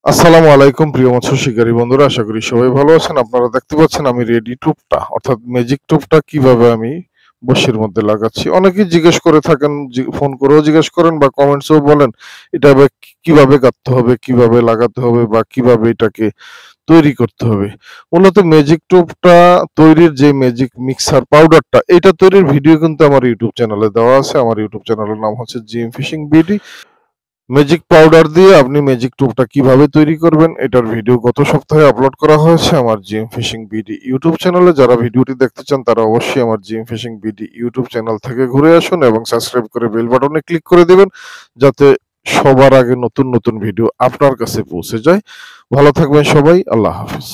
আসসালামু আলাইকুম প্রিয় মৎস্য শিকারী বন্ধুরা, আশা করি সবাই ভালো আছেন। আপনারা দেখতে পাচ্ছেন আমি রেডি টোপটা অর্থাৎ ম্যাজিক টোপটা কিভাবে আমি বড়শির মধ্যে লাগাচ্ছি। অনেকেই জিজ্ঞেস করে থাকেন, ফোন করেও জিজ্ঞেস করেন বা কমেন্টসেও বলেন এটা কিভাবে কাটতে হবে, কিভাবে লাগাতে হবে বা কিভাবে এটাকে তৈরি করতে হবে। মূলত ম্যাজিক টোপটা তৈরির যে ম্যাজিক মিক্সার পাউডারটা, এটা তৈরির ভিডিও কিন্তু আমার ইউটিউব চ্যানেলে দেওয়া আছে। আমার ইউটিউব চ্যানেলের নাম হচ্ছে GM fishing BD. Magic powder দিয়ে আপনি ম্যাজিক টোপটা কিভাবে তৈরি করবেন এটার ভিডিও গত সপ্তাহে আপলোড করা হয়েছে আমার জিএম ফিশিং বিডি ইউটিউব চ্যানেলে। যারা ভিডিওটি দেখতে চান তারা অবশ্যই আমার GM fishing BD YouTube channel থেকে ঘুরে আসুন এবং সাবস্ক্রাইব করে বেল বাটনে ক্লিক করে দিবেন, যাতে সবার আগে নতুন নতুন ভিডিও আপনার কাছে পৌঁছে যায়। ভালো থাকবেন সবাই, আল্লাহ হাফিজ।